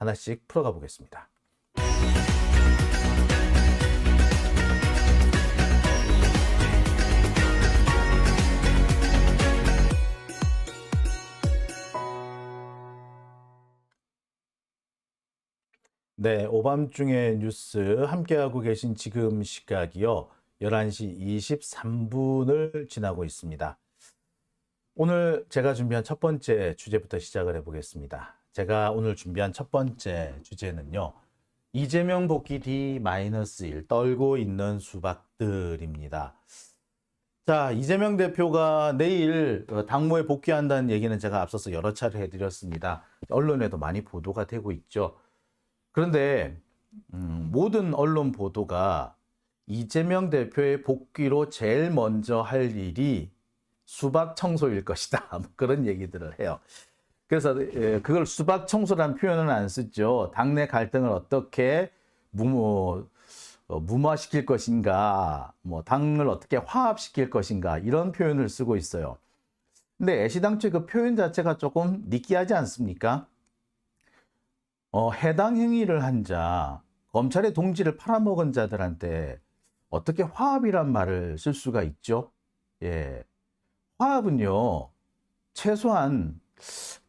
하나씩 풀어가 보겠습니다. 네, 오밤중의 뉴스 함께하고 계신 지금 시각이요. 11시 23분을 지나고 있습니다. 오늘 제가 준비한 첫 번째 주제부터 시작을 해보겠습니다. 제가 오늘 준비한 첫 번째 주제는요. 이재명 복귀 D-1 떨고 있는 수박들입니다. 자, 이재명 대표가 내일 당무에 복귀한다는 얘기는 제가 앞서서 여러 차례 해드렸습니다. 언론에도 많이 보도가 되고 있죠. 그런데 모든 언론 보도가 이재명 대표의 복귀로 제일 먼저 할 일이 수박 청소일 것이다. 그런 얘기들을 해요. 그래서 그걸 수박 청소라는 표현은 안 쓰죠. 당내 갈등을 어떻게 무마시킬 것인가, 당을 어떻게 화합시킬 것인가 이런 표현을 쓰고 있어요. 근데 애시당초에 그 표현 자체가 조금 느끼하지 않습니까? 해당 행위를 한 자, 검찰의 동지를 팔아먹은 자들한테 어떻게 화합이란 말을 쓸 수가 있죠? 예. 화합은요, 최소한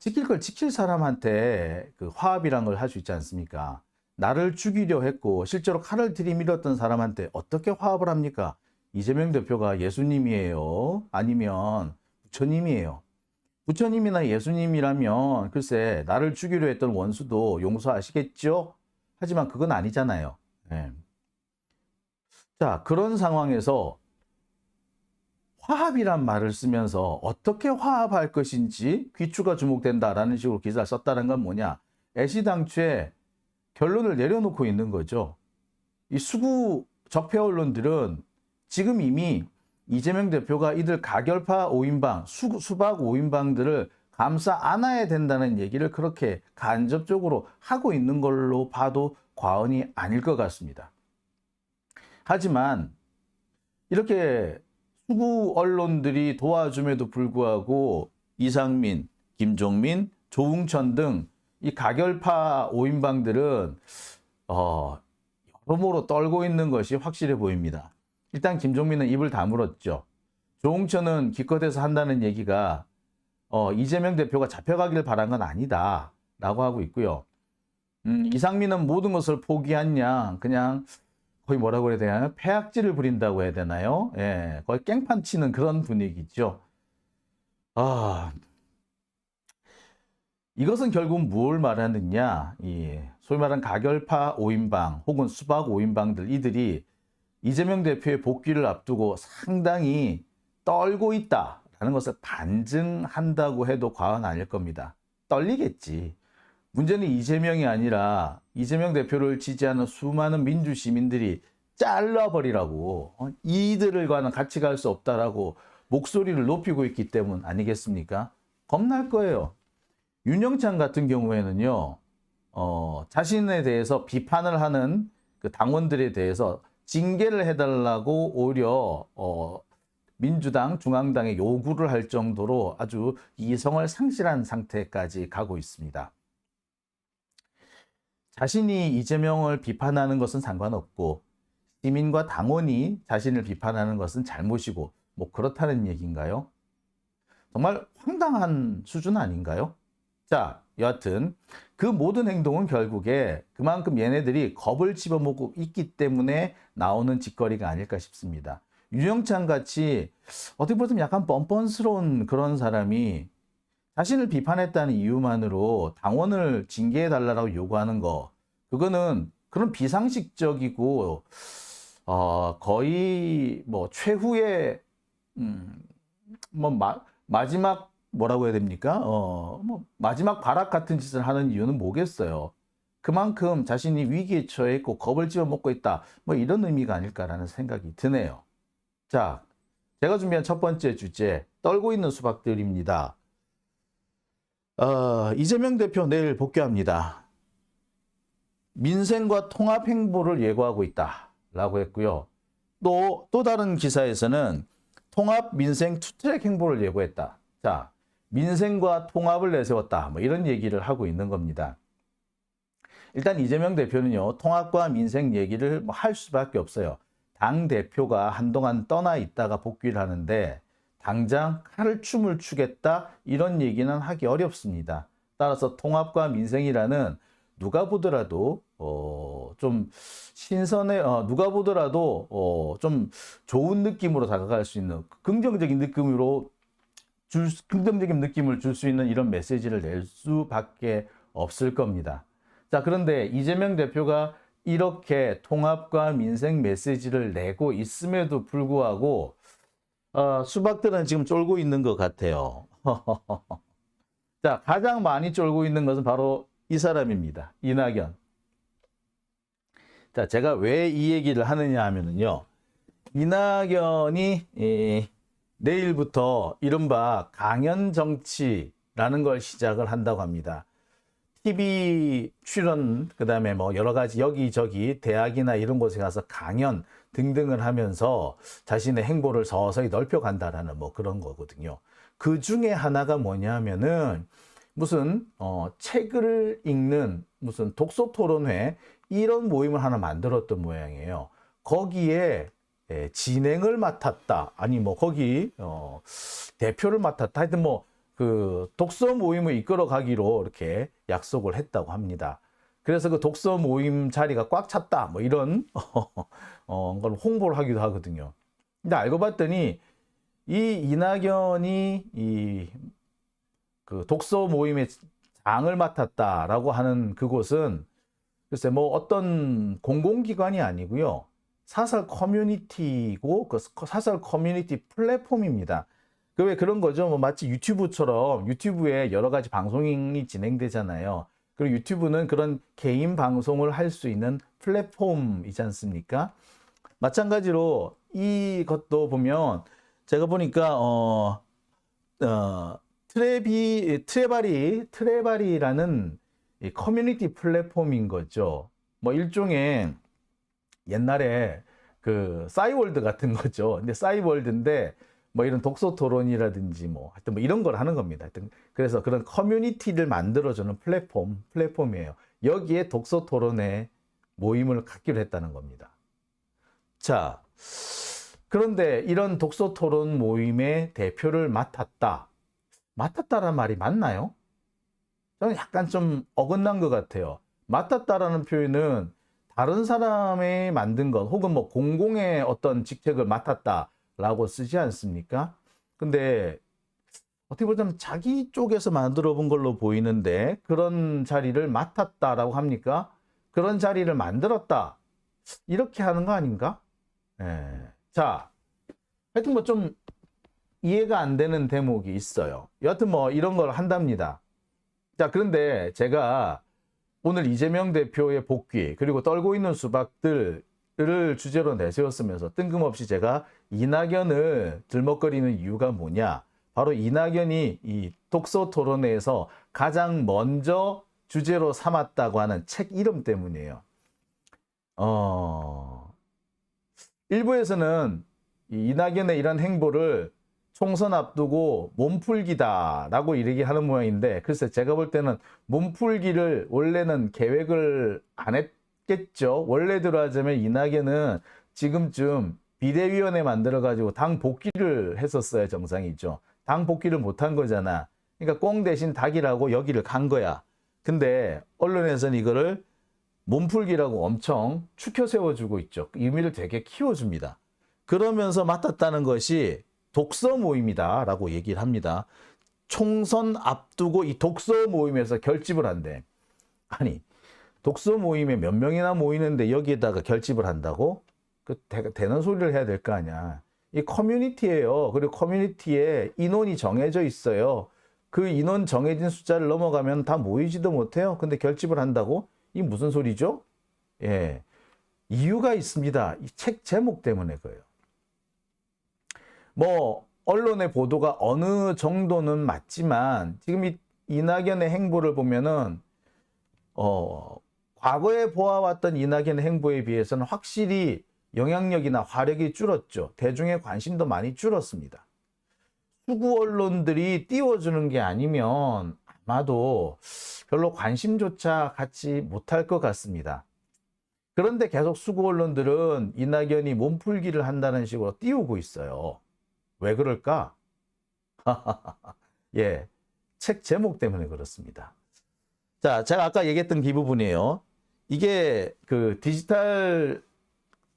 지킬 걸 지킬 사람한테 그 화합이란 걸 할 수 있지 않습니까? 나를 죽이려 했고 실제로 칼을 들이밀었던 사람한테 어떻게 화합을 합니까? 이재명 대표가 예수님이에요? 아니면 부처님이에요? 부처님이나 예수님이라면 글쎄 나를 죽이려 했던 원수도 용서하시겠죠? 하지만 그건 아니잖아요. 네. 자, 그런 상황에서 화합이란 말을 쓰면서 어떻게 화합할 것인지 귀추가 주목된다라는 식으로 기사를 썼다는 건 뭐냐? 애시당초에 결론을 내려놓고 있는 거죠. 이 수구 적폐 언론들은 지금 이미 이재명 대표가 이들 가결파 5인방, 수박 5인방들을 감싸 안아야 된다는 얘기를 그렇게 간접적으로 하고 있는 걸로 봐도 과언이 아닐 것 같습니다. 하지만 이렇게 수구 언론들이 도와줌에도 불구하고 이상민, 김종민, 조응천 등 이 가결파 5인방들은 여러모로 떨고 있는 것이 확실해 보입니다. 일단 김종민은 입을 다물었죠. 조응천은 기껏해서 한다는 얘기가 이재명 대표가 잡혀가길 바란 건 아니다 라고 하고 있고요. 이상민은 모든 것을 포기한 양 그냥 거의 뭐라고 해야 되나요? 패악질을 부린다고 해야 되나요? 예, 거의 깽판 치는 그런 분위기죠. 이것은 결국 뭘 말하느냐? 소위 말하는 가결파 5인방 혹은 수박 5인방들 이들이 이재명 대표의 복귀를 앞두고 상당히 떨고 있다라는 것을 반증한다고 해도 과언 아닐 겁니다. 떨리겠지. 문제는 이재명이 아니라 이재명 대표를 지지하는 수많은 민주 시민들이 잘라버리라고 이들과는 같이 갈 수 없다라고 목소리를 높이고 있기 때문 아니겠습니까? 겁날 거예요. 윤영찬 같은 경우에는요, 자신에 대해서 비판을 하는 그 당원들에 대해서 징계를 해달라고 오히려 민주당, 중앙당에 요구를 할 정도로 아주 이성을 상실한 상태까지 가고 있습니다. 자신이 이재명을 비판하는 것은 상관없고 시민과 당원이 자신을 비판하는 것은 잘못이고 그렇다는 얘기인가요? 정말 황당한 수준 아닌가요? 자, 여하튼 그 모든 행동은 결국에 그만큼 얘네들이 겁을 집어먹고 있기 때문에 나오는 짓거리가 아닐까 싶습니다. 윤영찬 같이 어떻게 보면 약간 뻔뻔스러운 그런 사람이 자신을 비판했다는 이유만으로 당원을 징계해달라고 요구하는 거, 그거는 그런 비상식적이고 거의 최후의 마지막 뭐라고 해야 됩니까? 마지막 발악 같은 짓을 하는 이유는 뭐겠어요? 그만큼 자신이 위기에 처해 있고 겁을 집어먹고 있다. 이런 의미가 아닐까라는 생각이 드네요. 자, 제가 준비한 첫 번째 주제, 떨고 있는 수박들입니다. 이재명 대표 내일 복귀합니다. 민생과 통합 행보를 예고하고 있다라고 했고요. 또 다른 기사에서는 통합 민생 투트랙 행보를 예고했다. 자, 민생과 통합을 내세웠다. 이런 얘기를 하고 있는 겁니다. 일단 이재명 대표는요, 통합과 민생 얘기를 뭐 할 수밖에 없어요. 당 대표가 한동안 떠나 있다가 복귀를 하는데 당장 칼춤을 추겠다 이런 얘기는 하기 어렵습니다. 따라서 통합과 민생이라는 누가 보더라도 좀 신선해 누가 보더라도 좀 좋은 느낌으로 다가갈 수 있는 긍정적인 느낌으로 긍정적인 느낌을 줄 수 있는 이런 메시지를 낼 수밖에 없을 겁니다. 자, 그런데 이재명 대표가 이렇게 통합과 민생 메시지를 내고 있음에도 불구하고 수박들은 지금 쫄고 있는 것 같아요. 자, 가장 많이 쫄고 있는 것은 바로 이 사람입니다. 이낙연. 자, 제가 왜 이 얘기를 하느냐 하면은요. 이낙연이 내일부터 이른바 강연 정치라는 걸 시작을 한다고 합니다. TV 출연, 그 다음에 뭐 여러 가지 여기저기 대학이나 이런 곳에 가서 강연 등등을 하면서 자신의 행보를 서서히 넓혀간다라는 뭐 그런 거거든요. 그 중에 하나가 뭐냐면은 무슨 책을 읽는 무슨 독서 토론회 이런 모임을 하나 만들었던 모양이에요. 거기에 진행을 맡았다. 아니 뭐 거기 대표를 맡았다. 하여튼 뭐 그 독서 모임을 이끌어 가기로 이렇게 약속을 했다고 합니다. 그래서 그 독서 모임 자리가 꽉 찼다. 뭐 이런 걸 홍보를 하기도 하거든요. 근데 알고 봤더니 이 이낙연이 이 그 독서 모임의 장을 맡았다라고 하는 그곳은 글쎄 뭐 어떤 공공기관이 아니고요. 사설 커뮤니티고 그 사설 커뮤니티 플랫폼입니다. 그 왜 그런 거죠. 뭐 마치 유튜브처럼 유튜브에 여러 가지 방송이 진행되잖아요. 그리고 유튜브는 그런 개인 방송을 할 수 있는 플랫폼이지 않습니까? 마찬가지로 이것도 보면 제가 보니까 트레바리라는 이 커뮤니티 플랫폼인 거죠. 뭐 일종의 옛날에 그 싸이월드 같은 거죠. 근데 싸이월드인데 뭐 이런 독서 토론이라든지 뭐 하여튼 뭐 이런 걸 하는 겁니다. 하여튼 그래서 그런 커뮤니티를 만들어주는 플랫폼이에요. 여기에 독서 토론회 모임을 갖기로 했다는 겁니다. 자, 그런데 이런 독서 토론 모임의 대표를 맡았다라는 말이 맞나요? 저는 약간 좀 어긋난 것 같아요. 맡았다라는 표현은 다른 사람이 만든 것 혹은 뭐 공공의 어떤 직책을 맡았다라고 쓰지 않습니까? 근데 어떻게 보자면 자기 쪽에서 만들어 본 걸로 보이는데 그런 자리를 맡았다라고 합니까? 그런 자리를 만들었다. 이렇게 하는 거 아닌가? 자, 하여튼 뭐 좀 이해가 안 되는 대목이 있어요. 여하튼 뭐 이런 걸 한답니다. 자, 그런데 제가 오늘 이재명 대표의 복귀 그리고 떨고 있는 수박들을 주제로 내세웠으면서 뜬금없이 제가 이낙연을 들먹거리는 이유가 뭐냐? 바로 이낙연이 이 독서 토론회에서 가장 먼저 주제로 삼았다고 하는 책 이름 때문이에요. 일부에서는 이 이낙연의 이런 행보를 총선 앞두고 몸풀기다라고 얘기하는 모양인데 글쎄 제가 볼 때는 몸풀기를 원래는 계획을 안 했겠죠. 원래대로 하자면 이낙연은 지금쯤 비대위원회 만들어가지고 당 복귀를 했었어야 정상이죠. 당 복귀를 못한 거잖아. 그러니까 꽁 대신 닭이라고 여기를 간 거야. 근데 언론에서는 이거를 몸풀기라고 엄청 추켜 세워주고 있죠. 의미를 되게 키워줍니다. 그러면서 맡았다는 것이 독서 모임이다라고 얘기를 합니다. 총선 앞두고 이 독서 모임에서 결집을 한대. 아니, 독서 모임에 몇 명이나 모이는데 여기에다가 결집을 한다고? 그 되는 소리를 해야 될 거 아니야. 이 커뮤니티예요. 그리고 커뮤니티에 인원이 정해져 있어요. 그 인원 정해진 숫자를 넘어가면 다 모이지도 못해요. 근데 결집을 한다고? 이 무슨 소리죠? 예, 이유가 있습니다. 이 책 제목 때문에 그래요. 뭐 언론의 보도가 어느 정도는 맞지만 지금 이 이낙연의 행보를 보면은 과거에 보아왔던 이낙연의 행보에 비해서는 확실히 영향력이나 화력이 줄었죠. 대중의 관심도 많이 줄었습니다. 수구 언론들이 띄워주는 게 아니면 아마도 별로 관심조차 갖지 못할 것 같습니다. 그런데 계속 수구 언론들은 이낙연이 몸풀기를 한다는 식으로 띄우고 있어요. 왜 그럴까? 예, 책 제목 때문에 그렇습니다. 자, 제가 아까 얘기했던 이 부분이에요. 이게 그 디지털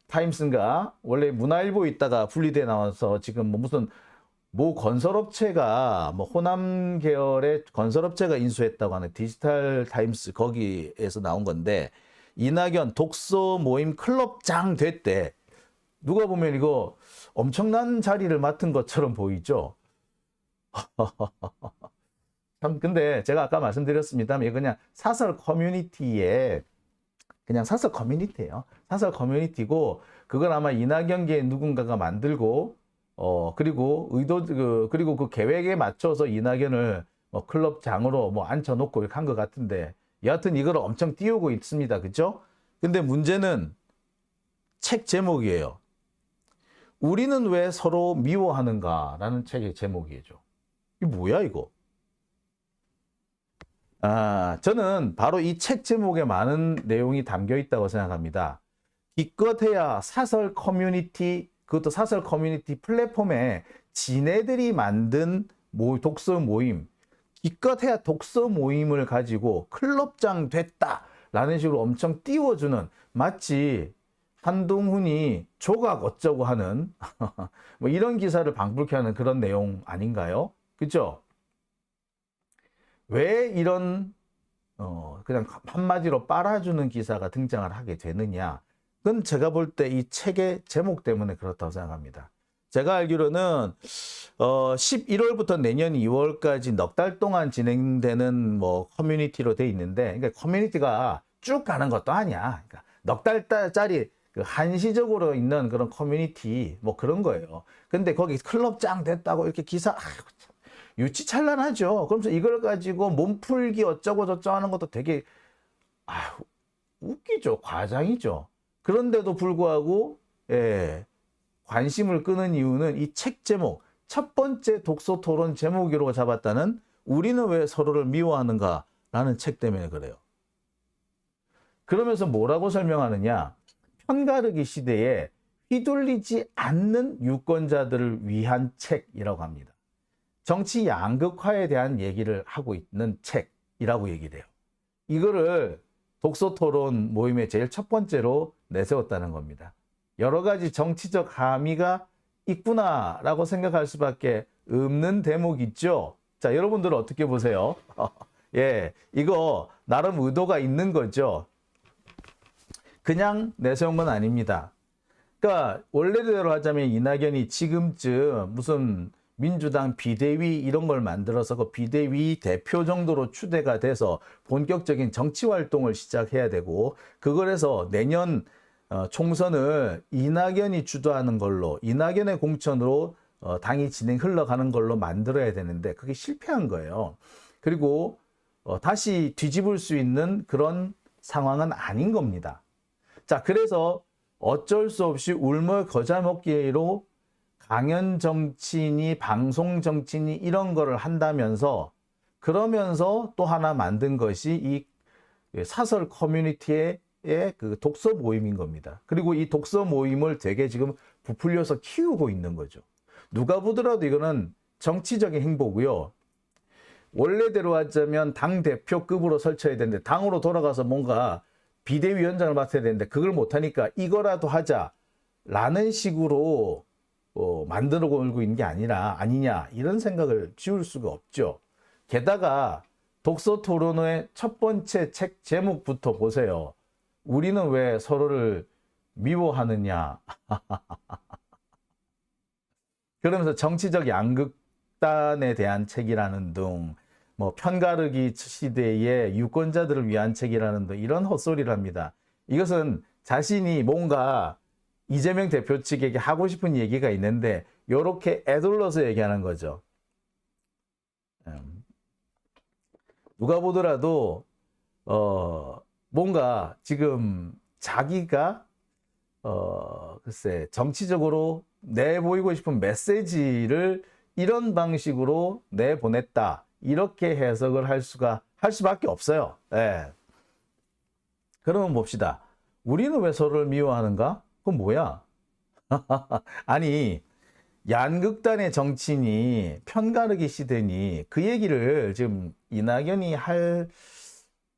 타임스인가 원래 문화일보 있다가 분리돼 나와서 지금 뭐 무슨 모 건설업체가 뭐 호남 계열의 건설업체가 인수했다고 하는 디지털 타임스 거기에서 나온 건데 이낙연 독서 모임 클럽장 됐대. 누가 보면 이거 엄청난 자리를 맡은 것처럼 보이죠. 참 근데 제가 아까 말씀드렸습니다만 이거 그냥 사설 커뮤니티에 그냥 사설 커뮤니티예요. 사설 커뮤니티고 그걸 아마 이낙연계 누군가가 만들고 그리고 그리고 그 계획에 맞춰서 이낙연을 클럽장으로 뭐 앉혀놓고 이렇게 한 것 같은데 여하튼 이걸 엄청 띄우고 있습니다. 그죠? 근데 문제는 책 제목이에요. 우리는 왜 서로 미워하는가라는 책의 제목이죠. 이게 뭐야 이거? 저는 바로 이 책 제목에 많은 내용이 담겨 있다고 생각합니다. 기껏해야 사설 커뮤니티, 그것도 사설 커뮤니티 플랫폼에 지네들이 만든 독서 모임, 기껏해야 독서 모임을 가지고 클럽장 됐다라는 식으로 엄청 띄워주는, 마치 한동훈이 조각 어쩌고 하는 뭐 이런 기사를 방불케 하는 그런 내용 아닌가요? 그죠? 왜 이런 그냥 한마디로 빨아주는 기사가 등장을 하게 되느냐? 그건 제가 볼 때 이 책의 제목 때문에 그렇다고 생각합니다. 제가 알기로는 11월부터 내년 2월까지 넉 달 동안 진행되는 뭐 커뮤니티로 돼 있는데, 그러니까 커뮤니티가 쭉 가는 것도 아니야. 그러니까 넉 달짜리 그 한시적으로 있는 그런 커뮤니티 뭐 그런 거예요. 근데 거기 클럽장 됐다고 이렇게 기사 유치찬란하죠. 그러면서 이걸 가지고 몸풀기 어쩌고 저쩌고 하는 것도 되게 웃기죠. 과장이죠. 그런데도 불구하고 관심을 끄는 이유는 이 책 제목, 첫 번째 독서 토론 제목으로 잡았다는 우리는 왜 서로를 미워하는가라는 책 때문에 그래요. 그러면서 뭐라고 설명하느냐? 편가르기 시대에 휘둘리지 않는 유권자들을 위한 책이라고 합니다. 정치 양극화에 대한 얘기를 하고 있는 책이라고 얘기를 해요. 이거를 독서 토론 모임의 제일 첫 번째로 내세웠다는 겁니다. 여러 가지 정치적 함의가 있구나라고 생각할 수밖에 없는 대목 있죠. 자, 여러분들은 어떻게 보세요? 예, 이거 나름 의도가 있는 거죠. 그냥 내세운 건 아닙니다. 그러니까 원래대로 하자면 이낙연이 지금쯤 무슨 민주당 비대위 이런 걸 만들어서 그 비대위 대표 정도로 추대가 돼서 본격적인 정치 활동을 시작해야 되고, 그걸 해서 내년 총선을 이낙연이 주도하는 걸로, 이낙연의 공천으로 당이 흘러가는 걸로 만들어야 되는데 그게 실패한 거예요. 그리고 다시 뒤집을 수 있는 그런 상황은 아닌 겁니다. 자, 그래서 어쩔 수 없이 울며 겨자 먹기로 강연 정치인이, 방송 정치인이 이런 거를 한다면서, 그러면서 또 하나 만든 것이 이 사설 커뮤니티의 그 독서 모임인 겁니다. 그리고 이 독서 모임을 되게 지금 부풀려서 키우고 있는 거죠. 누가 보더라도 이거는 정치적인 행보고요. 원래대로 하자면 당대표급으로 설쳐야 되는데, 당으로 돌아가서 뭔가 비대위원장을 맡아야 되는데 그걸 못하니까 이거라도 하자라는 식으로 만들어 오고 있는 게 아니냐, 이런 생각을 지울 수가 없죠. 게다가 독서 토론의 첫 번째 책 제목부터 보세요. 우리는 왜 서로를 미워하느냐. 그러면서 정치적 양극단에 대한 책이라는 등, 뭐 편가르기 시대의 유권자들을 위한 책이라는 등 이런 헛소리를 합니다. 이것은 자신이 뭔가 이재명 대표 측에게 하고 싶은 얘기가 있는데 이렇게 애둘러서 얘기하는 거죠. 누가 보더라도 뭔가 지금 자기가 글쎄 정치적으로 내보이고 싶은 메시지를 이런 방식으로 내보냈다, 이렇게 해석을 할 수밖에 없어요. 예. 그러면 봅시다. 우리는 왜 서로를 미워하는가? 그건 뭐야? 아니, 양극단의 정치인이 편가르기 시대니 그 얘기를 지금 이낙연이 할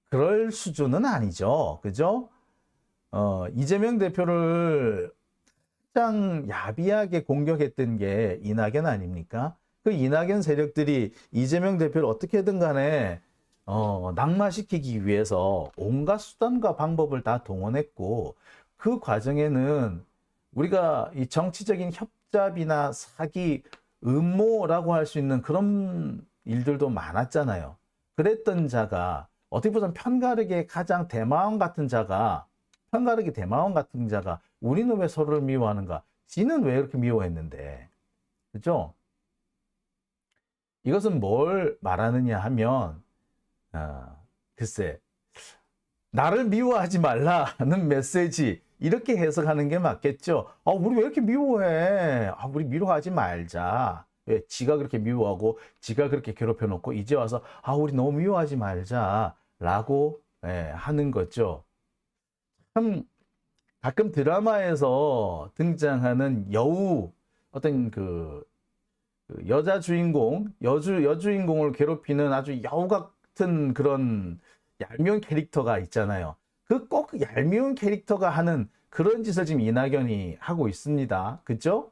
그럴 수준은 아니죠. 그죠? 이재명 대표를 가장 야비하게 공격했던 게 이낙연 아닙니까? 그 이낙연 세력들이 이재명 대표를 어떻게든 간에 낙마시키기 위해서 온갖 수단과 방법을 다 동원했고, 그 과정에는 우리가 이 정치적인 협잡이나 사기, 음모라고 할 수 있는 그런 일들도 많았잖아요. 그랬던 자가 어떻게 보면 편가르기 대마왕 같은 자가 우리는 왜 서로를 미워하는가? 지는 왜 이렇게 미워했는데? 그죠? 이것은 뭘 말하느냐 하면 글쎄, 나를 미워하지 말라는 메시지, 이렇게 해석하는 게 맞겠죠. 우리 왜 이렇게 미워해? 우리 미워하지 말자. 왜? 지가 그렇게 미워하고 지가 그렇게 괴롭혀 놓고 이제 와서 우리 너무 미워하지 말자 라고 하는 거죠. 참 가끔 드라마에서 등장하는 여우, 어떤 그 여자 주인공, 여주인공을 괴롭히는 아주 여우 같은 그런 얄미운 캐릭터가 있잖아요. 꼭 얄미운 캐릭터가 하는 그런 짓을 지금 이낙연이 하고 있습니다. 그죠?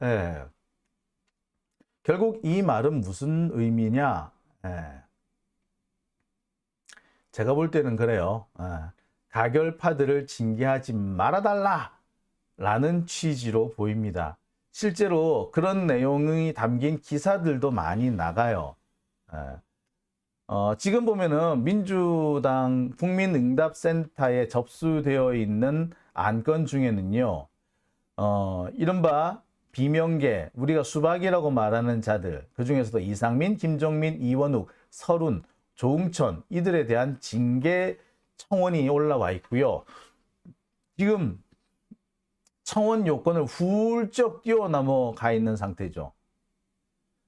예. 결국 이 말은 무슨 의미냐? 제가 볼 때는 그래요. 가결파들을 징계하지 말아달라 라는 취지로 보입니다. 실제로 그런 내용이 담긴 기사들도 많이 나가요. 지금 보면은 민주당 국민응답센터에 접수되어 있는 안건 중에는요, 이른바 비명계, 우리가 수박이라고 말하는 자들, 그 중에서도 이상민, 김종민, 이원욱, 설훈, 조응천, 이들에 대한 징계 청원이 올라와 있고요. 지금 청원 요건을 훌쩍 뛰어넘어가 있는 상태죠.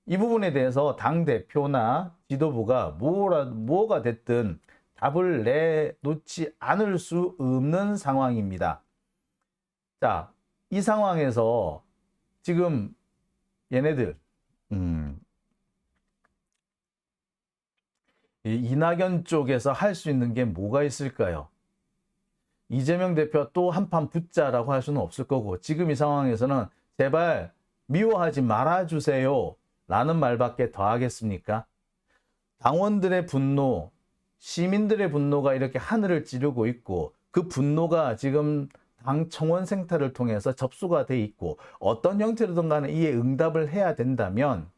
이 부분에 대해서 당대표나 지도부가 뭐가 됐든 답을 내놓지 않을 수 없는 상황입니다. 자, 이 상황에서 지금 얘네들 이낙연 쪽에서 할 수 있는 게 뭐가 있을까요? 이재명 대표 또 한판 붙자라고 할 수는 없을 거고, 지금 이 상황에서는 제발 미워하지 말아주세요 라는 말밖에 더 하겠습니까? 당원들의 분노, 시민들의 분노가 이렇게 하늘을 찌르고 있고, 그 분노가 지금 당 청원 생태를 통해서 접수가 돼 있고, 어떤 형태로든 간에 이에 응답을 해야 된다면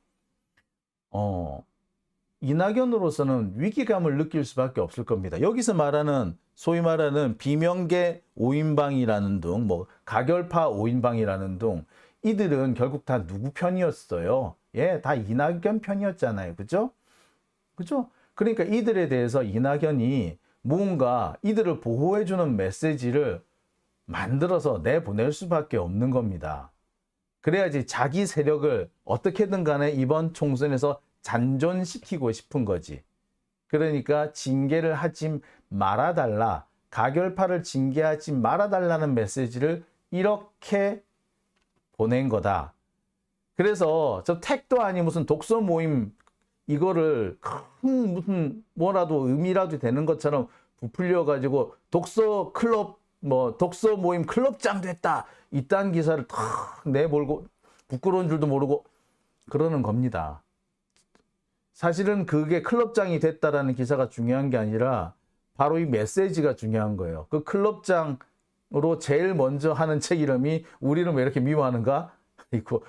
이낙연으로서는 위기감을 느낄 수밖에 없을 겁니다. 여기서 말하는 소위 말하는 비명계 5인방이라는 등, 가결파 5인방이라는 등, 이들은 결국 다 누구 편이었어요? 다 이낙연 편이었잖아요. 그죠? 그죠? 그러니까 이들에 대해서 이낙연이 뭔가 이들을 보호해주는 메시지를 만들어서 내보낼 수밖에 없는 겁니다. 그래야지 자기 세력을 어떻게든 간에 이번 총선에서 잔존시키고 싶은 거지. 그러니까 징계를 하지 말아달라, 가결파를 징계하지 말아달라는 메시지를 이렇게 보낸 거다. 그래서 저 택도 아니 무슨 독서 모임 이거를 큰 무슨 뭐라도 의미라도 되는 것처럼 부풀려 가지고 독서 클럽 독서 모임 클럽장 됐다 이딴 기사를 탁 내몰고 부끄러운 줄도 모르고 그러는 겁니다. 사실은 그게 클럽장이 됐다라는 기사가 중요한 게 아니라 바로 이 메시지가 중요한 거예요. 그 클럽장으로 제일 먼저 하는 책 이름이 우리는 왜 이렇게 미워하는가? 이거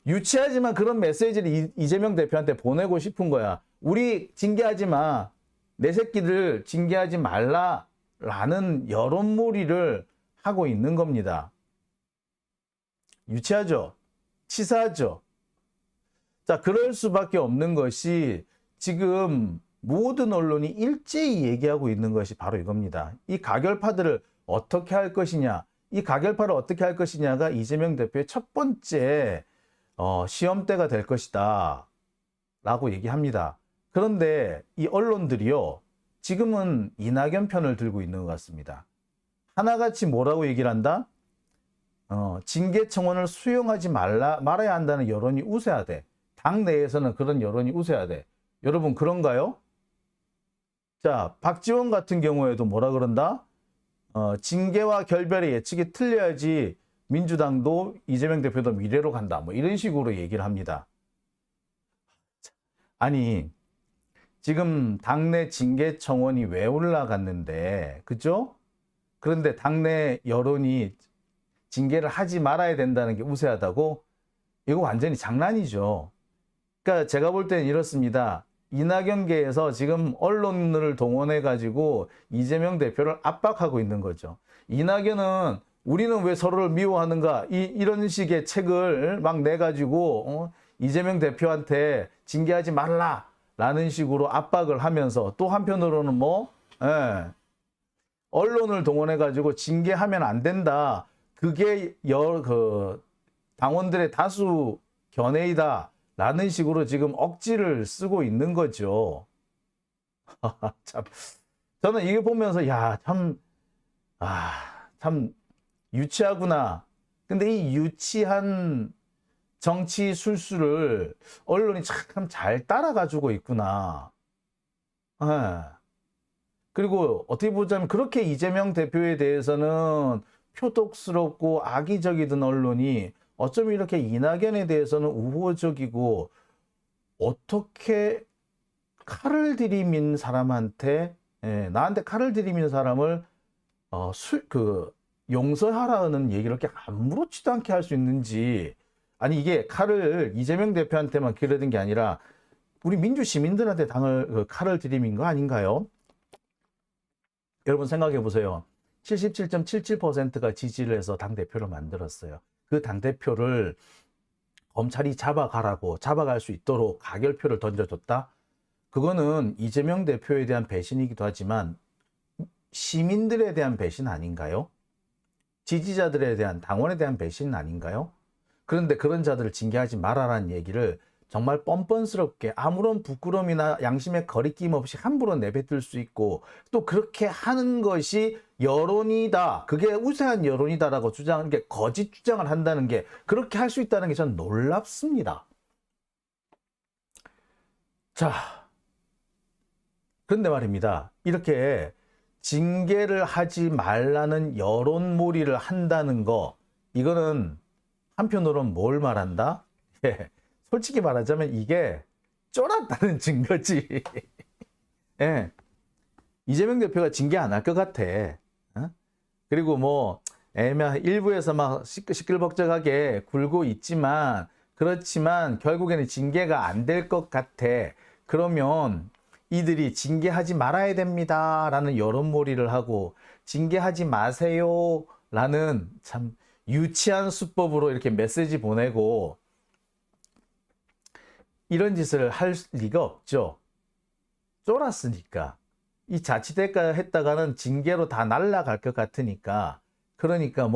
유치하지만 그런 메시지를 이재명 대표한테 보내고 싶은 거야. 우리 징계하지 마. 내 새끼들 징계하지 말라라는 여론몰이를 하고 있는 겁니다. 유치하죠? 치사하죠? 자, 그럴 수밖에 없는 것이 지금 모든 언론이 일제히 얘기하고 있는 것이 바로 이겁니다. 이 가결파들을 어떻게 할 것이냐, 이 가결파를 어떻게 할 것이냐가 이재명 대표의 첫 번째 시험대가 될 것이다. 라고 얘기합니다. 그런데 이 언론들이요, 지금은 이낙연 편을 들고 있는 것 같습니다. 하나같이 뭐라고 얘기를 한다? 징계 청원을 수용하지 말아야 한다는 여론이 우세하대. 당 내에서는 그런 여론이 우세하대. 여러분 그런가요? 자, 박지원 같은 경우에도 뭐라 그런다? 징계와 결별의 예측이 틀려야지 민주당도 이재명 대표도 미래로 간다. 뭐 이런 식으로 얘기를 합니다. 아니, 지금 당내 징계 청원이 왜 올라갔는데, 그죠? 그런데 당내 여론이 징계를 하지 말아야 된다는 게 우세하다고? 이거 완전히 장난이죠. 그러니까 제가 볼 때는 이렇습니다. 이낙연계에서 지금 언론을 동원해가지고 이재명 대표를 압박하고 있는 거죠. 이낙연은 우리는 왜 서로를 미워하는가? 이런 식의 책을 막 내가지고 이재명 대표한테 징계하지 말라라는 식으로 압박을 하면서 또 한편으로는 언론을 동원해가지고 징계하면 안 된다. 그게 당원들의 다수 견해이다. 라는 식으로 지금 억지를 쓰고 있는 거죠. 참, 저는 이게 보면서, 참 유치하구나. 근데 이 유치한 정치 술수를 언론이 참 잘 따라가지고 있구나. 그리고 어떻게 보자면 그렇게 이재명 대표에 대해서는 표독스럽고 악의적이던 언론이 어쩜 이렇게 이낙연에 대해서는 우호적이고, 어떻게 칼을 들이민 사람한테, 나한테 칼을 들이민 사람을 용서하라는 얘기를 이렇게 아무렇지도 않게 할 수 있는지. 아니, 이게 칼을 이재명 대표한테만 기르는 게 아니라 우리 민주 시민들한테 칼을 들이민 거 아닌가요? 여러분 생각해 보세요. 77.77%가 지지를 해서 당대표를 만들었어요. 그 당대표를 검찰이 잡아갈 수 있도록 가결표를 던져줬다? 그거는 이재명 대표에 대한 배신이기도 하지만 시민들에 대한 배신 아닌가요? 지지자들에 대한, 당원에 대한 배신 아닌가요? 그런데 그런 자들을 징계하지 말아라는 얘기를 정말 뻔뻔스럽게 아무런 부끄러움이나 양심의 거리낌 없이 함부로 내뱉을 수 있고, 또 그렇게 하는 것이 여론이다, 그게 우세한 여론이다라고 주장하는 게, 거짓 주장을 한다는 게, 그렇게 할 수 있다는 게 저는 놀랍습니다. 자, 그런데 말입니다. 이렇게 징계를 하지 말라는 여론몰이를 한다는 거, 이거는 한편으로는 뭘 말한다? 솔직히 말하자면 이게 쫄았다는 증거지. 이재명 대표가 징계 안 할 것 같아. 그리고 일부에서 막 시끌벅적하게 굴고 있지만, 그렇지만 결국에는 징계가 안 될 것 같아. 그러면 이들이 징계하지 말아야 됩니다 라는 여론몰이를 하고, 징계하지 마세요 라는 참 유치한 수법으로 이렇게 메시지 보내고, 이런 짓을 할 리가 없죠. 쫄았으니까. 이 자칫했다가 했다가는 징계로 다 날아갈 것 같으니까. 그러니까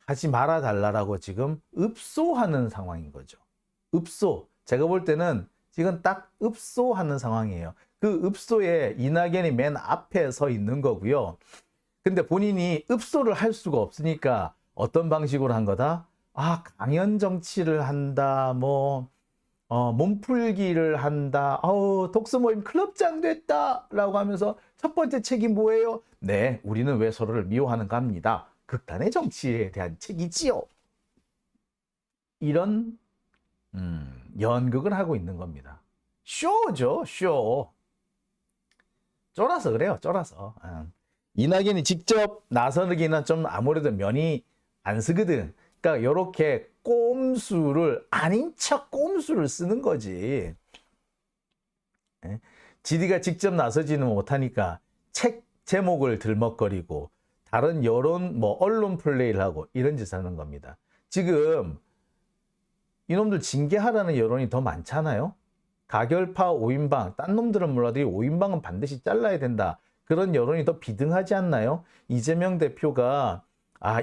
하지 말아 달라라고 지금 읍소하는 상황인 거죠. 읍소. 제가 볼 때는 지금 딱 읍소하는 상황이에요. 그 읍소에 이낙연이 맨 앞에 서 있는 거고요. 근데 본인이 읍소를 할 수가 없으니까 어떤 방식으로 한 거다? 강연 정치를 한다, 몸풀기를 한다, 독서 모임 클럽장 됐다 라고 하면서 첫 번째 책이 뭐예요? 네, 우리는 왜 서로를 미워하는가 합니다. 극단의 정치에 대한 책이지요. 이런 연극을 하고 있는 겁니다. 쇼죠, 쇼. 쫄아서 그래요, 쫄아서. 이낙연이 직접 나서기는 좀 아무래도 면이 안 쓰거든. 그러니까 이렇게 꼼수를, 아닌 척 꼼수를 쓰는 거지. 지디가 직접 나서지는 못하니까 책 제목을 들먹거리고 다른 여론, 언론 플레이를 하고 이런 짓을 하는 겁니다. 지금 이놈들 징계하라는 여론이 더 많잖아요. 가결파 5인방, 딴 놈들은 몰라도 이 5인방은 반드시 잘라야 된다. 그런 여론이 더 비등하지 않나요? 이재명 대표가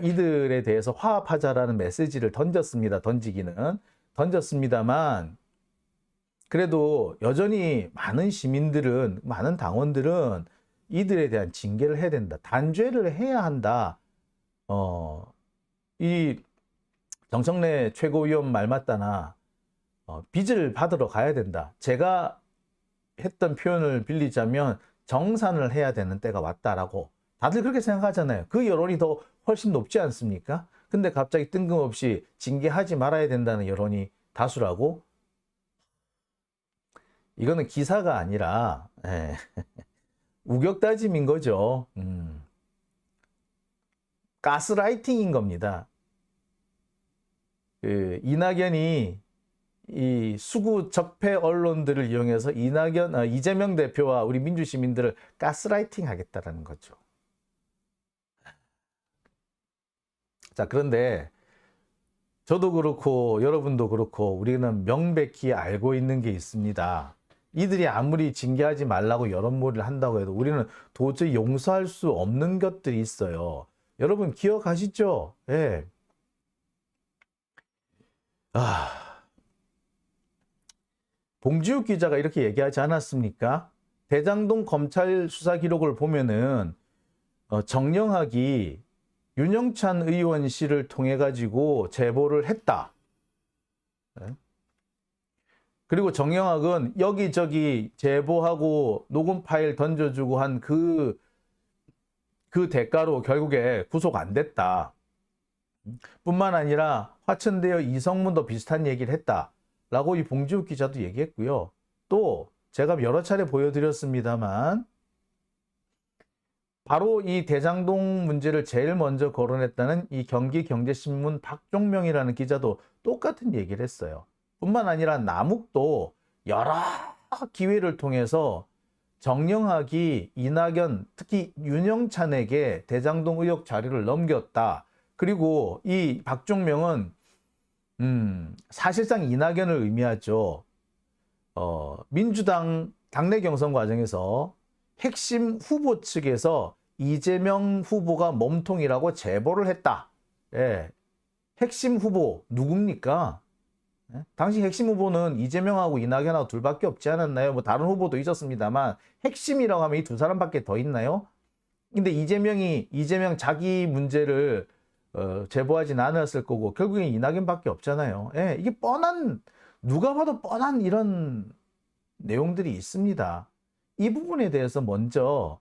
이들에 대해서 화합하자라는 메시지를 던졌습니다. 던지기는 던졌습니다만, 그래도 여전히 많은 시민들은, 많은 당원들은 이들에 대한 징계를 해야 된다. 단죄를 해야 한다. 이 정청래 최고위원 말 맞다나 빚을 받으러 가야 된다. 제가 했던 표현을 빌리자면 정산을 해야 되는 때가 왔다라고 다들 그렇게 생각하잖아요. 그 여론이 더 훨씬 높지 않습니까? 근데 갑자기 뜬금없이 징계하지 말아야 된다는 여론이 다수라고? 이거는 기사가 아니라 우격다짐인 거죠. 가스라이팅인 겁니다. 이낙연이 이 수구 적폐 언론들을 이용해서 이재명 대표와 우리 민주시민들을 가스라이팅 하겠다라는 거죠. 자, 그런데 저도 그렇고 여러분도 그렇고 우리는 명백히 알고 있는 게 있습니다. 이들이 아무리 징계하지 말라고 여론몰이를 한다고 해도 우리는 도저히 용서할 수 없는 것들이 있어요. 여러분 기억하시죠? 예. 봉지욱 기자가 이렇게 얘기하지 않았습니까? 대장동 검찰 수사 기록을 보면은 정영학이 윤영찬 의원실을 통해 가지고 제보를 했다. 그리고 정영학은 여기저기 제보하고 녹음 파일 던져주고 한 그 대가로 결국에 구속 안 됐다. 뿐만 아니라 화천대유 이성문도 비슷한 얘기를 했다라고 이 봉지욱 기자도 얘기했고요. 또 제가 여러 차례 보여드렸습니다만 바로 이 대장동 문제를 제일 먼저 거론했다는 이 경기경제신문 박종명이라는 기자도 똑같은 얘기를 했어요. 뿐만 아니라 남욱도 여러 기회를 통해서 정영학이 이낙연, 특히 윤영찬에게 대장동 의혹 자료를 넘겼다. 그리고 이 박종명은 사실상 이낙연을 의미하죠. 민주당 당내 경선 과정에서 핵심 후보 측에서 이재명 후보가 몸통이라고 제보를 했다. 예. 핵심 후보 누굽니까? 예? 당시 핵심 후보는 이재명하고 이낙연하고 둘밖에 없지 않았나요? 뭐 다른 후보도 있었습니다만 핵심이라고 하면 이 두 사람밖에 더 있나요? 근데 이재명 자기 문제를 제보하진 않았을 거고 결국엔 이낙연밖에 없잖아요. 예, 이게 누가 봐도 뻔한 이런 내용들이 있습니다. 이 부분에 대해서 먼저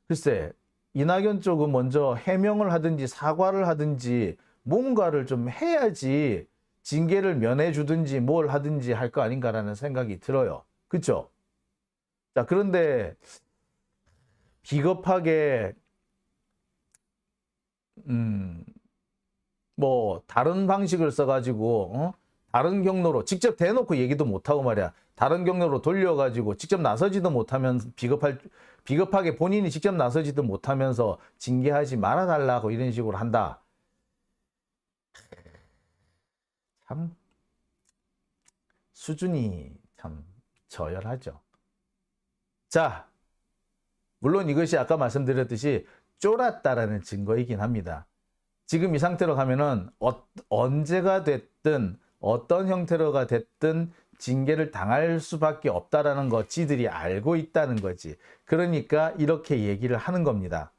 글쎄 이낙연 쪽은 먼저 해명을 하든지 사과를 하든지 뭔가를 좀 해야지 징계를 면해 주든지 뭘 하든지 할 거 아닌가라는 생각이 들어요. 그렇죠? 자, 그런데 비겁하게 뭐 다른 방식을 써가지고 다른 경로로 직접 대놓고 얘기도 못하고 말이야. 다른 경로로 돌려가지고 직접 나서지도 못하면 비겁하게 본인이 직접 나서지도 못하면서 징계하지 말아달라고 이런 식으로 한다. 참 수준이 참 저열하죠. 자, 물론 이것이 아까 말씀드렸듯이 쫄았다라는 증거이긴 합니다. 지금 이 상태로 가면은 언제가 됐든 어떤 형태로가 됐든 징계를 당할 수밖에 없다라는 거 지들이 알고 있다는 거지. 그러니까 이렇게 얘기를 하는 겁니다.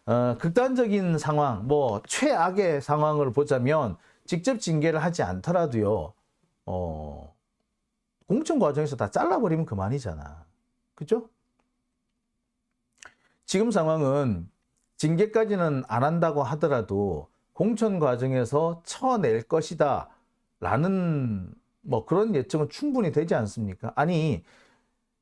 극단적인 상황, 뭐 최악의 상황을 보자면 직접 징계를 하지 않더라도요. 공천 과정에서 다 잘라버리면 그만이잖아. 그죠? 지금 상황은 징계까지는 안 한다고 하더라도 공천 과정에서 쳐낼 것이다 라는 뭐 그런 예측은 충분히 되지 않습니까? 아니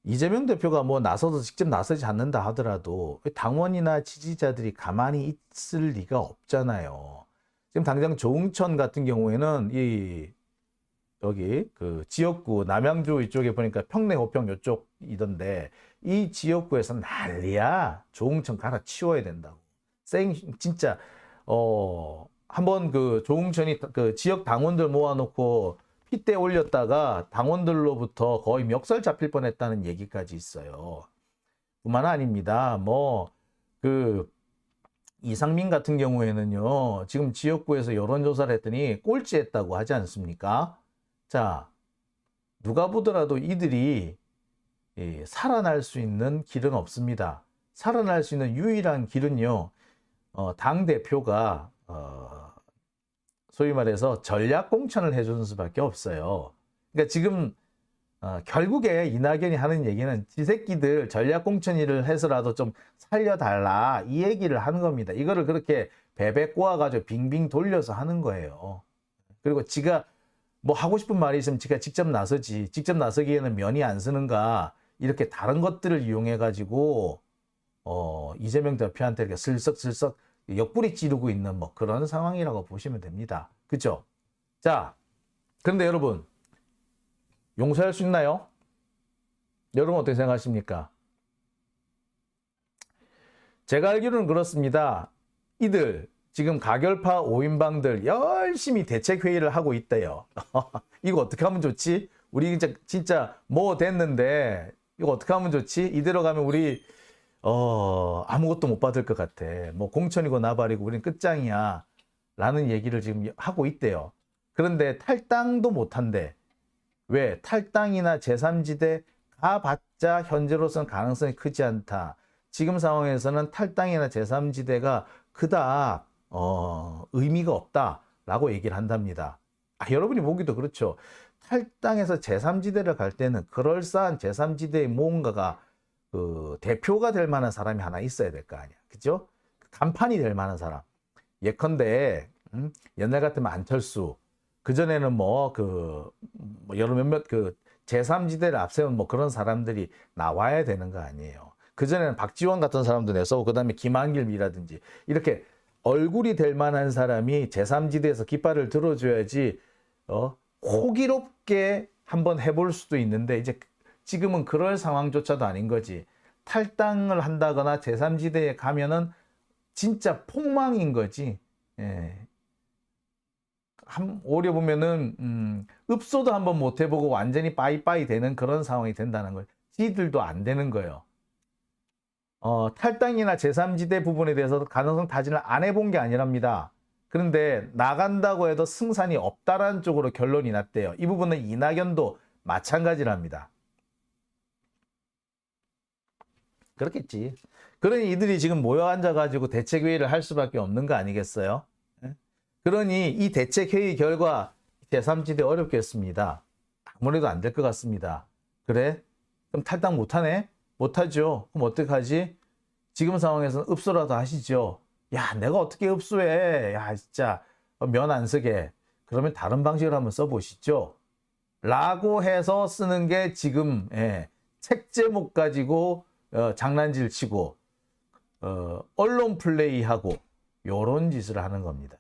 이재명 대표가 뭐 직접 나서지 않는다 하더라도 당원이나 지지자들이 가만히 있을 리가 없잖아요. 지금 당장 조응천 같은 경우에는 여기 그 지역구 남양주 이쪽에 보니까 평내 호평 이쪽이던데 이 지역구에서 난리야. 조응천 갈아치워야 된다고. 진짜 한번 그 조응천이 그 지역 당원들 모아놓고 핏대 올렸다가 당원들로부터 거의 멱살 잡힐 뻔했다는 얘기까지 있어요. 뿐만 아닙니다. 뭐 그 이상민 같은 경우에는요. 지금 지역구에서 여론조사를 했더니 꼴찌했다고 하지 않습니까? 자, 누가 보더라도 이들이 살아날 수 있는 길은 없습니다. 살아날 수 있는 유일한 길은요, 당 대표가 소위 말해서 전략 공천을 해주는 수밖에 없어요. 그러니까 지금 결국에 이낙연이 하는 얘기는 지 새끼들 전략 공천 일을 해서라도 좀 살려달라 이 얘기를 하는 겁니다. 이거를 그렇게 베베 꼬아가지고 빙빙 돌려서 하는 거예요. 그리고 지가 뭐 하고 싶은 말이 있으면 지가 직접 나서지, 직접 나서기에는 면이 안 쓰는가, 이렇게 다른 것들을 이용해 가지고 이재명 대표한테 이렇게 슬쩍슬쩍 옆구리 찌르고 있는 뭐 그런 상황이라고 보시면 됩니다. 그죠? 자, 그런데 여러분, 용서할 수 있나요? 여러분 어떻게 생각하십니까? 제가 알기로는 그렇습니다. 이들 지금 가결파 5인방들 열심히 대책회의를 하고 있대요. 이거 어떻게 하면 좋지? 우리 진짜 뭐 됐는데 이거 어떻게 하면 좋지? 이대로 가면 우리 아무것도 못 받을 것 같아. 뭐 공천이고 나발이고 우린 끝장이야. 라는 얘기를 지금 하고 있대요. 그런데 탈당도 못한대. 왜? 탈당이나 제3지대 가봤자 현재로서는 가능성이 크지 않다. 지금 상황에서는 탈당이나 제3지대가 그닥 의미가 없다라고 얘기를 한답니다. 여러분이 보기도 그렇죠. 탈당해서 제3지대를 갈 때는 그럴싸한 제3지대의 무언가가 대표가 될 만한 사람이 하나 있어야 될 거 아니야. 그죠? 간판이 될 만한 사람. 예컨대 옛날 같으면 안철수, 그전에는 여러 몇몇 제3지대를 앞세운 뭐 그런 사람들이 나와야 되는 거 아니에요. 그전에는 박지원 같은 사람도 내서고, 그 다음에 김한길이라든지, 이렇게 얼굴이 될 만한 사람이 제3지대에서 깃발을 들어줘야지, 호기롭게 한번 해볼 수도 있는데, 이제 지금은 그럴 상황조차도 아닌 거지. 탈당을 한다거나 제3지대에 가면은 진짜 폭망인 거지. 예. 오려 보면은 읍소도 한번 못 해보고 완전히 빠이빠이 되는 그런 상황이 된다는 거예요. 지들도 안 되는 거예요. 탈당이나 제3지대 부분에 대해서 가능성 타진을 안 해본 게 아니랍니다. 그런데 나간다고 해도 승산이 없다라는 쪽으로 결론이 났대요. 이 부분은 이낙연도 마찬가지랍니다. 그렇겠지. 그러니 이들이 지금 모여 앉아가지고 대책회의를 할 수밖에 없는 거 아니겠어요? 그러니 이 대책회의 결과 제3지대 어렵겠습니다. 아무래도 안 될 것 같습니다. 그래? 그럼 탈당 못하네? 못하죠. 그럼 어떡하지? 지금 상황에서는 읍소라도 하시죠. 야, 내가 어떻게 읍소해? 야, 진짜 면 안 쓰게. 그러면 다른 방식으로 한번 써보시죠. 라고 해서 쓰는 게 지금 책 제목 가지고 장난질 치고 언론 플레이하고 요런 짓을 하는 겁니다.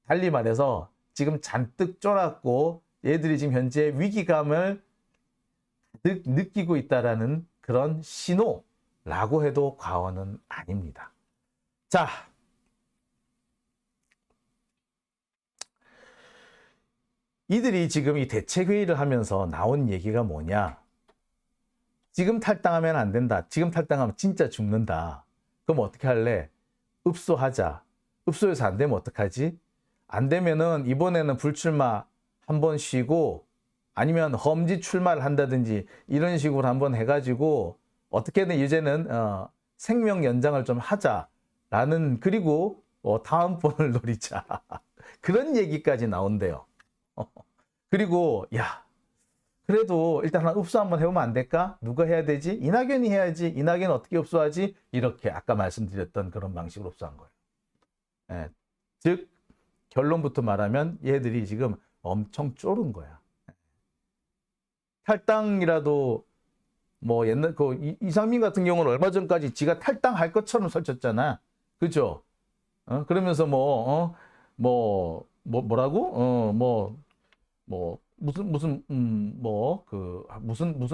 달리 말해서 지금 잔뜩 쫄았고 얘들이 지금 현재 위기감을 느끼고 있다라는 그런 신호라고 해도 과언은 아닙니다. 자, 이들이 지금 이 대책회의를 하면서 나온 얘기가 뭐냐? 지금 탈당하면 안 된다. 지금 탈당하면 진짜 죽는다. 그럼 어떻게 할래? 읍소하자. 읍소해서 안 되면 어떡하지? 안 되면은 이번에는 불출마 한번 쉬고 아니면 험지 출마를 한다든지 이런 식으로 한번 해가지고 어떻게든 이제는 생명 연장을 좀 하자라는, 그리고 다음번을 노리자 그런 얘기까지 나온대요. 그리고 야, 그래도 일단 읍소 한번 해보면 안 될까? 누가 해야 되지? 이낙연이 해야지. 이낙연 어떻게 읍소하지? 이렇게 아까 말씀드렸던 그런 방식으로 읍소한 거예요. 예, 즉 결론부터 말하면 얘들이 지금 엄청 쫄은 거야. 탈당이라도 뭐 옛날 이상민 같은 경우는 얼마 전까지 지가 탈당할 것처럼 설쳤잖아. 그죠? 그러면서 뭐라고? 무슨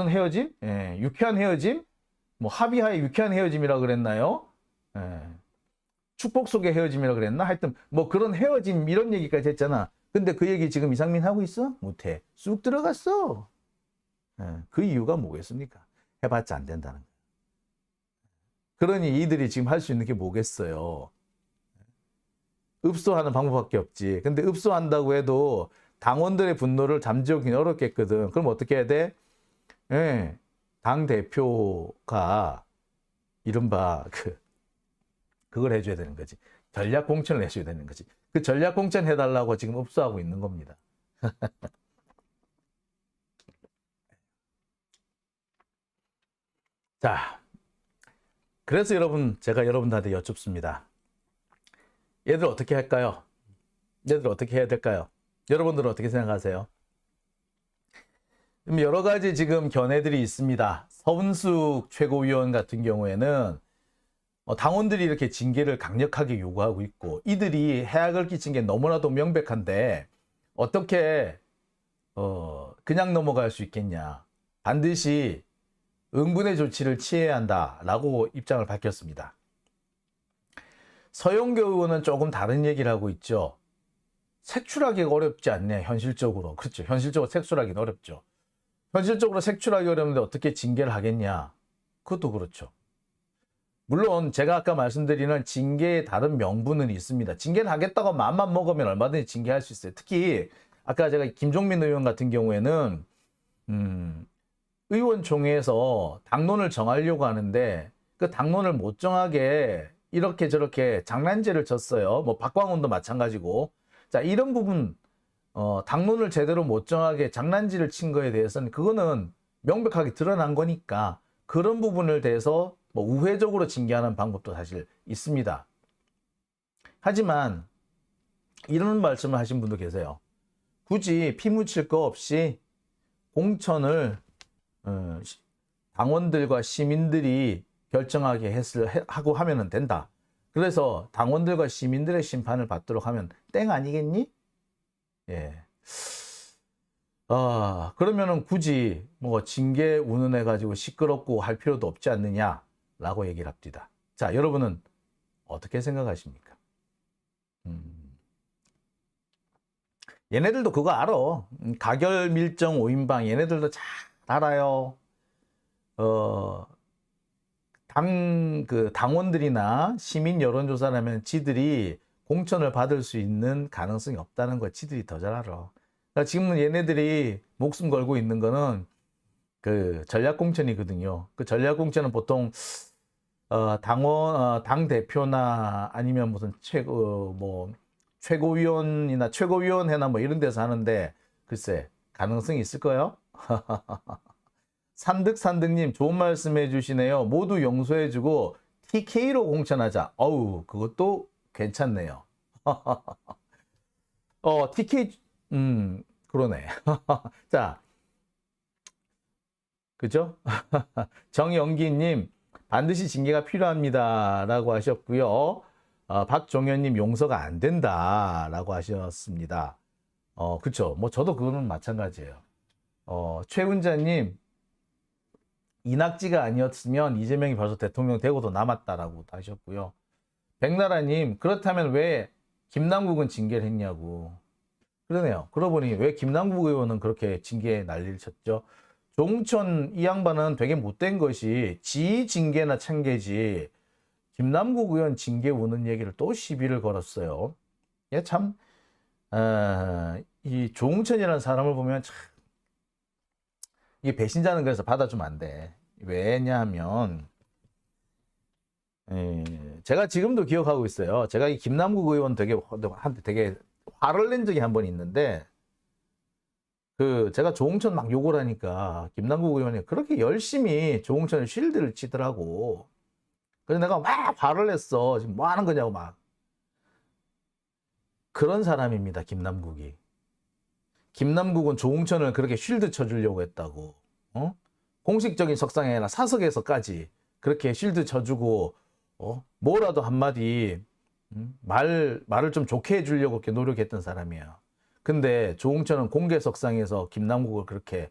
헤어짐? 예, 유쾌한 헤어짐? 뭐 합의하에 유쾌한 헤어짐이라 그랬나요? 예. 축복 속의 헤어짐이라 그랬나? 하여튼 뭐 그런 헤어짐 이런 얘기까지 했잖아. 근데 그 얘기 지금 이상민 하고 있어? 못해. 쑥 들어갔어. 그 이유가 뭐겠습니까? 해봤자 안 된다는 거예요. 그러니 이들이 지금 할 수 있는 게 뭐겠어요? 읍소하는 방법밖에 없지. 근데 읍소한다고 해도 당원들의 분노를 잠재우기는 어렵겠거든. 그럼 어떻게 해야 돼? 예, 당 대표가 이른바 그걸 해줘야 되는 거지. 전략 공천을 해줘야 되는 거지. 그 전략 공천 해달라고 지금 읍수하고 있는 겁니다. 자, 그래서 제가 여러분들한테 여쭙습니다. 얘들 어떻게 할까요? 얘들 어떻게 해야 될까요? 여러분들은 어떻게 생각하세요? 여러 가지 지금 견해들이 있습니다. 서은숙 최고위원 같은 경우에는 당원들이 이렇게 징계를 강력하게 요구하고 있고 이들이 해악을 끼친 게 너무나도 명백한데 어떻게 그냥 넘어갈 수 있겠냐. 반드시 응분의 조치를 취해야 한다라고 입장을 밝혔습니다. 서영교 의원은 조금 다른 얘기를 하고 있죠. 색출하기가 어렵지 않냐, 현실적으로. 그렇죠. 현실적으로 색출하기는 어렵죠. 현실적으로 색출하기 어려운데 어떻게 징계를 하겠냐. 그것도 그렇죠. 물론 제가 아까 말씀드리는 징계의 다른 명분은 있습니다. 징계를 하겠다고 마음만 먹으면 얼마든지 징계할 수 있어요. 특히 아까 제가 김종민 의원 같은 경우에는 의원총회에서 당론을 정하려고 하는데 그 당론을 못 정하게 이렇게 저렇게 장난질을 쳤어요. 뭐 박광훈도 마찬가지고. 자, 이런 부분 당론을 제대로 못 정하게 장난질을 친 거에 대해서는 그거는 명백하게 드러난 거니까 그런 부분을 대해서 뭐 우회적으로 징계하는 방법도 사실 있습니다. 하지만 이런 말씀을 하신 분도 계세요. 굳이 피 묻힐 거 없이 공천을 당원들과 시민들이 결정하게 하고 하면 된다. 그래서 당원들과 시민들의 심판을 받도록 하면 땡 아니겠니? 예. 그러면은 굳이 뭐 징계 운운해 가지고 시끄럽고 할 필요도 없지 않느냐라고 얘기를 합니다. 자, 여러분은 어떻게 생각하십니까? 얘네들도 그거 알아. 가결 밀정 5인방 얘네들도 잘 알아요. 당원들이나 시민 여론조사라면 지들이 공천을 받을 수 있는 가능성이 없다는 거 지들이 더 잘 알아. 그러니까 지금은 얘네들이 목숨 걸고 있는 거는 그 전략공천이거든요. 그 전략공천은 보통 당 대표나 아니면 무슨 최고위원이나 최고위원회나 뭐 이런 데서 하는데 글쎄 가능성이 있을까요? 산득님 좋은 말씀 해주시네요. 모두 용서해주고 TK로 공천하자. 어우, 그것도 괜찮네요. TK 그러네. 자, 그죠? 정영기님 반드시 징계가 필요합니다라고 하셨고요. 박종현님 용서가 안 된다라고 하셨습니다. 그쵸? 뭐 저도 그거는 마찬가지예요. 최은자님 이낙지가 아니었으면 이재명이 벌써 대통령 되고도 남았다라고 하셨고요. 백나라님 그렇다면 왜 김남국은 징계를 했냐고. 그러네요. 그러고 보니 왜 김남국 의원은 그렇게 징계에 난리를 쳤죠. 조홍천 이 양반은 되게 못된 것이 지 징계나 chan계지 김남국 의원 징계 우는 얘기를 또 시비를 걸었어요. 예, 참, 이 조홍천이라는 사람을 보면 참, 이 배신자는 그래서 받아주면 안 돼. 왜냐하면, 제가 지금도 기억하고 있어요. 제가 이 김남국 의원 한테 되게 화를 낸 적이 한 번 있는데, 제가 조홍천 막 욕을 하니까 김남국 의원이 그렇게 열심히 조홍천을 쉴드를 치더라고. 그래서 내가 막 화를 냈어. 지금 뭐 하는 거냐고 막. 그런 사람입니다, 김남국이. 김남국은 조홍천을 그렇게 쉴드 쳐주려고 했다고. 공식적인 석상이 아니라 사석에서까지 그렇게 쉴드 쳐주고, 뭐라도 한마디, 말을 좀 좋게 해주려고 그렇게 노력했던 사람이에요. 근데 조홍천은 공개석상에서 김남국을 그렇게,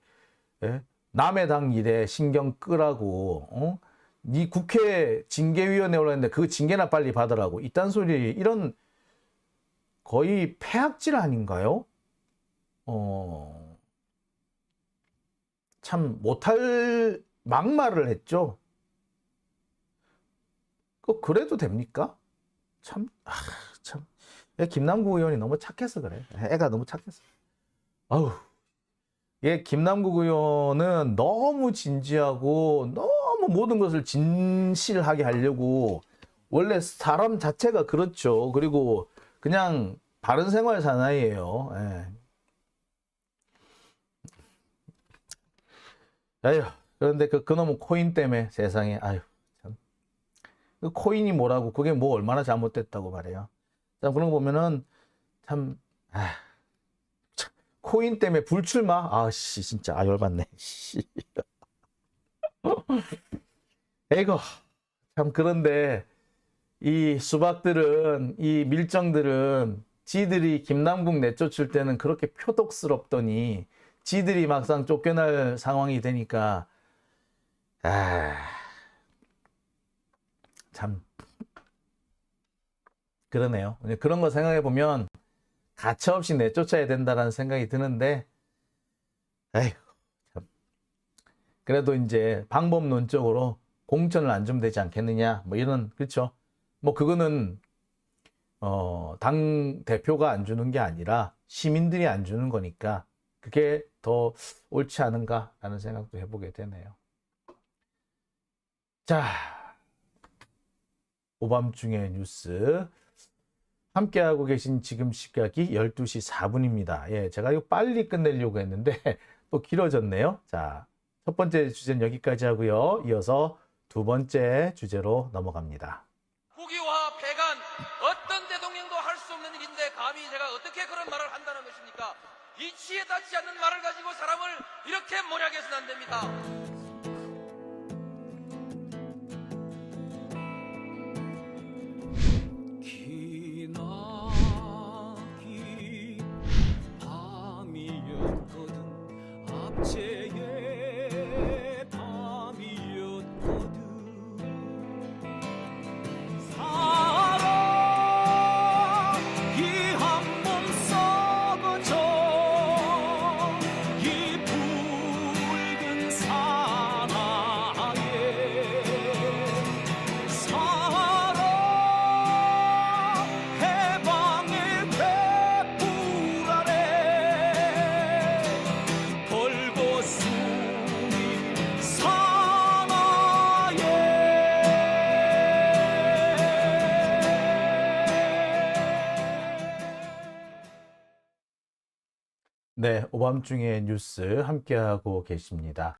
남의 당 일에 신경 끄라고, 네 국회 징계위원회 올랐는데 그 징계나 빨리 받으라고. 이딴 소리, 이런 거의 폐악질 아닌가요? 참 못할 막말을 했죠. 그래도 됩니까? 참. 김남국 의원이 너무 착해서 그래. 애가 너무 착해서. 아우, 예, 김남국 의원은 너무 진지하고 너무 모든 것을 진실하게 하려고 원래 사람 자체가 그렇죠. 그리고 그냥 바른 생활 사나이예요. 예. 아휴, 그런데 그놈의 코인 때문에 세상에, 아휴, 참. 그 코인이 뭐라고, 그게 뭐 얼마나 잘못됐다고 말해요. 참, 그런 거 보면은 참, 아, 참, 코인 때문에 불출마? 아씨, 진짜, 아, 열받네. 씨. 에이고, 참, 그런데 이 수박들은, 이 밀정들은 지들이 김남국 내쫓을 때는 그렇게 표독스럽더니 지들이 막상 쫓겨날 상황이 되니까, 아, 참, 그러네요. 그런 거 생각해 보면 가차없이 내쫓아야 된다는 생각이 드는데, 에이, 참. 그래도 이제 방법론적으로 공천을 안 주면 되지 않겠느냐, 뭐 이런, 그렇죠. 뭐 그거는 당 대표가 안 주는 게 아니라 시민들이 안 주는 거니까 그게 더 옳지 않은가라는 생각도 해보게 되네요. 자, 오밤중의 뉴스 함께하고 계신 지금 시각이 12시 4분입니다. 예, 제가 이거 빨리 끝내려고 했는데 또 길어졌네요. 자, 첫 번째 주제는 여기까지 하고요. 이어서 두 번째 주제로 넘어갑니다. 국유화, 폐간, 어떤 대통령도 할 수 없는 일인데 감히 제가 어떻게 그런 말을 한다는 것입니까? 이치에 닿지 않는 말을 가지고 사람을 이렇게 몰약해서는 안 됩니다. 기나긴 밤이었거든 압제의 밤이었거든 사랑이 한 몸 썩어져 이 붉은 사나에 사랑 해방의 횃불 아래 벌거숭이 사나에 네, 오밤중의 뉴스 함께하고 계십니다.